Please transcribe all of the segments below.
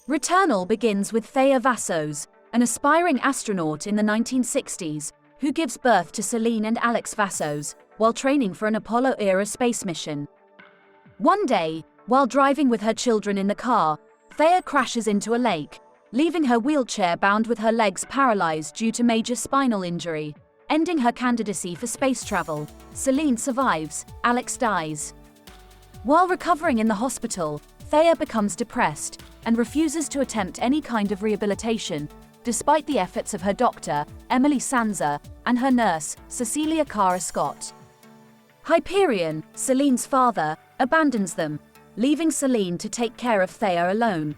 Returnal begins with Thea Vassos, an aspiring astronaut in the 1960s, who gives birth to Celine and Alex Vassos while training for an Apollo-era space mission. One day, while driving with her children in the car, Thea crashes into a lake, leaving her wheelchair bound with her legs paralyzed due to major spinal injury, ending her candidacy for space travel. Celine survives, Alex dies. While recovering in the hospital, Thea becomes depressed and refuses to attempt any kind of rehabilitation, despite the efforts of her doctor, Emily Sanza, and her nurse, Cecilia Cara Scott. Hyperion, Celine's father, abandons them, leaving Celine to take care of Thea alone.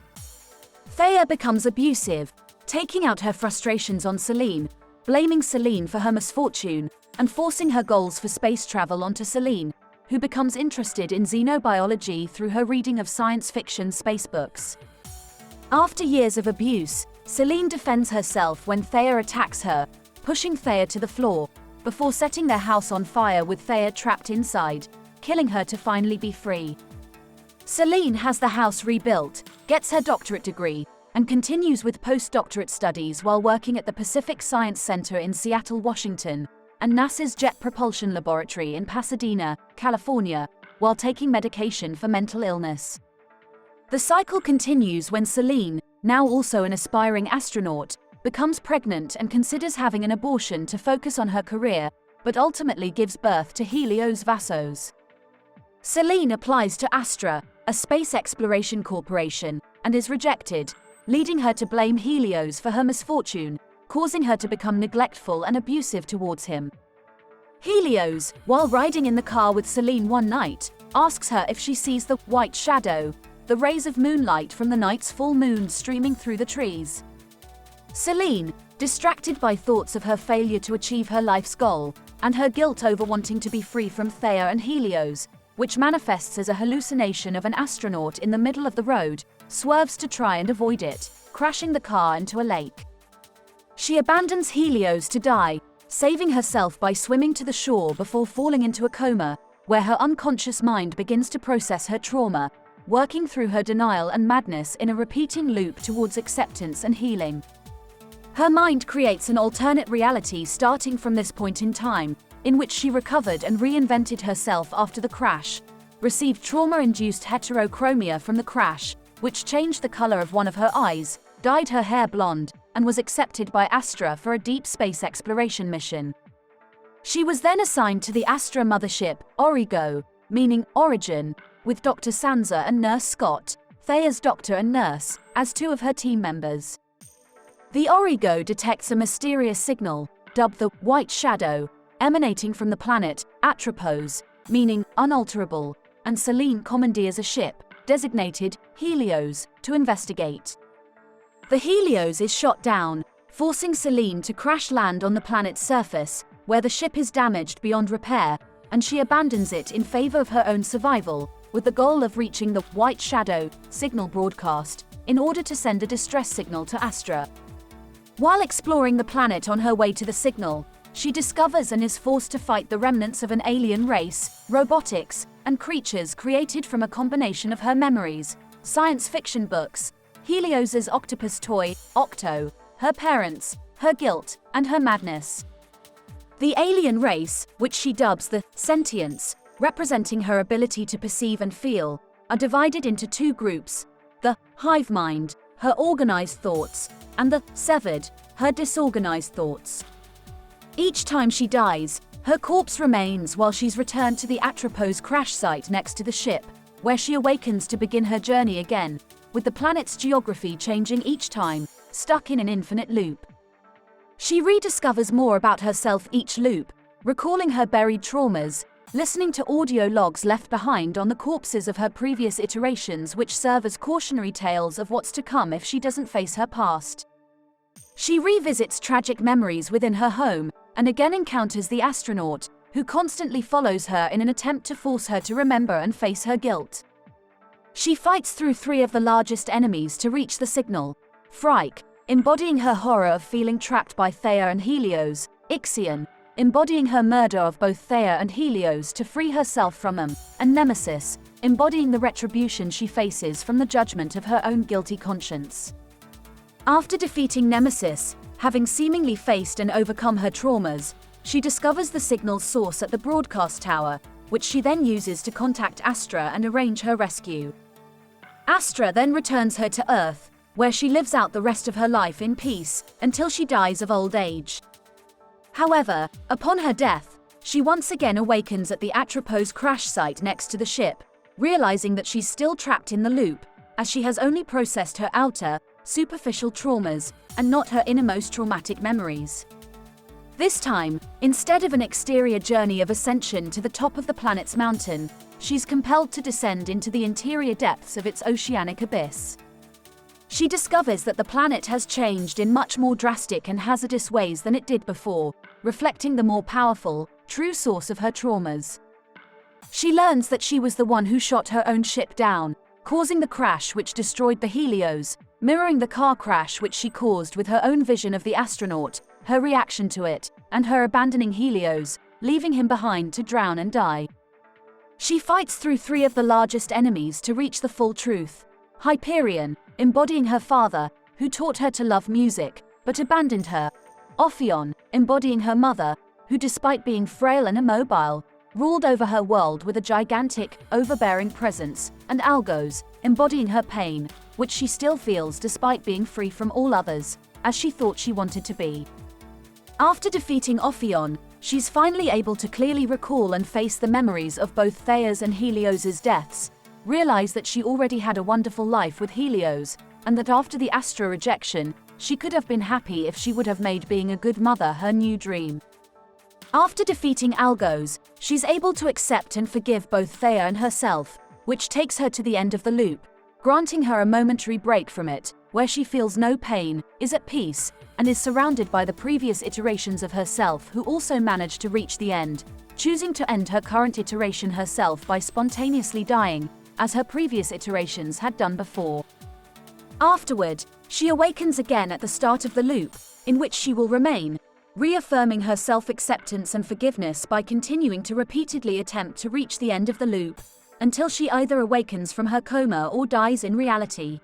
Thea becomes abusive, taking out her frustrations on Celine, blaming Celine for her misfortune, and forcing her goals for space travel onto Celine, who becomes interested in xenobiology through her reading of science fiction space books. After years of abuse, Celine defends herself when Thea attacks her, pushing Thea to the floor, before setting their house on fire with Thea trapped inside, killing her to finally be free. Celine has the house rebuilt, gets her doctorate degree, and continues with postdoctorate studies while working at the Pacific Science Center in Seattle, Washington, and NASA's Jet Propulsion Laboratory in Pasadena, California, while taking medication for mental illness. The cycle continues when Celine, now also an aspiring astronaut, becomes pregnant and considers having an abortion to focus on her career, but ultimately gives birth to Helios Vassos. Celine applies to Astra, a space exploration corporation, and is rejected, leading her to blame Helios for her misfortune, causing her to become neglectful and abusive towards him. Helios, while riding in the car with Celine one night, asks her if she sees the white shadow, the rays of moonlight from the night's full moon streaming through the trees. Celine, distracted by thoughts of her failure to achieve her life's goal, and her guilt over wanting to be free from Thea and Helios, which manifests as a hallucination of an astronaut in the middle of the road, swerves to try and avoid it, crashing the car into a lake. She abandons Helios to die, saving herself by swimming to the shore before falling into a coma, where her unconscious mind begins to process her trauma, working through her denial and madness in a repeating loop towards acceptance and healing. Her mind creates an alternate reality starting from this point in time, in which she recovered and reinvented herself after the crash, received trauma-induced heterochromia from the crash, which changed the color of one of her eyes, dyed her hair blonde, and was accepted by Astra for a deep space exploration mission. She was then assigned to the Astra mothership, Origo, meaning origin, with Dr. Sanza and Nurse Scott, Thea's doctor and nurse, as two of her team members. The Origo detects a mysterious signal, dubbed the White Shadow, emanating from the planet Atropos, meaning unalterable, and Celine commandeers a ship, designated Helios, to investigate. The Helios is shot down, forcing Celine to crash land on the planet's surface, where the ship is damaged beyond repair, and she abandons it in favor of her own survival, with the goal of reaching the White Shadow signal broadcast, in order to send a distress signal to Astra. While exploring the planet on her way to the signal, she discovers and is forced to fight the remnants of an alien race, robotics, and creatures created from a combination of her memories, science fiction books, Helios's octopus toy, Octo, her parents, her guilt, and her madness. The alien race, which she dubs the Sentients, representing her ability to perceive and feel, are divided into two groups: the hive mind, her organized thoughts, and the severed, her disorganized thoughts. Each time she dies, her corpse remains while she's returned to the Atropos crash site next to the ship, where she awakens to begin her journey again, with the planet's geography changing each time, stuck in an infinite loop. She rediscovers more about herself each loop, recalling her buried traumas, listening to audio logs left behind on the corpses of her previous iterations, which serve as cautionary tales of what's to come if she doesn't face her past. She revisits tragic memories within her home, and again encounters the astronaut, who constantly follows her in an attempt to force her to remember and face her guilt. She fights through three of the largest enemies to reach the signal: Phrike, embodying her horror of feeling trapped by Thea and Helios; Ixion, embodying her murder of both Thea and Helios to free herself from them; and Nemesis, embodying the retribution she faces from the judgment of her own guilty conscience. After defeating Nemesis, having seemingly faced and overcome her traumas, she discovers the signal's source at the broadcast tower, which she then uses to contact Astra and arrange her rescue. Astra then returns her to Earth, where she lives out the rest of her life in peace, until she dies of old age. However, upon her death, she once again awakens at the Atropos crash site next to the ship, realizing that she's still trapped in the loop, as she has only processed her outer, superficial traumas, and not her innermost traumatic memories. This time, instead of an exterior journey of ascension to the top of the planet's mountain, she's compelled to descend into the interior depths of its oceanic abyss. She discovers that the planet has changed in much more drastic and hazardous ways than it did before, reflecting the more powerful, true source of her traumas. She learns that she was the one who shot her own ship down, causing the crash which destroyed the Helios, mirroring the car crash which she caused with her own vision of the astronaut, her reaction to it, and her abandoning Helios, leaving him behind to drown and die. She fights through 3 of the largest enemies to reach the full truth. Hyperion, embodying her father, who taught her to love music, but abandoned her. Ophion, embodying her mother, who despite being frail and immobile, ruled over her world with a gigantic, overbearing presence, and Algos, embodying her pain, which she still feels despite being free from all others, as she thought she wanted to be. After defeating Ophion, she's finally able to clearly recall and face the memories of both Thea's and Helios' deaths, realize that she already had a wonderful life with Helios, and that after the Astra rejection, she could have been happy if she would have made being a good mother her new dream. After defeating Algos, she's able to accept and forgive both Thea and herself, which takes her to the end of the loop, granting her a momentary break from it, where she feels no pain, is at peace, and is surrounded by the previous iterations of herself who also managed to reach the end, choosing to end her current iteration herself by spontaneously dying, as her previous iterations had done before. Afterward, she awakens again at the start of the loop, in which she will remain, reaffirming her self-acceptance and forgiveness by continuing to repeatedly attempt to reach the end of the loop, until she either awakens from her coma or dies in reality.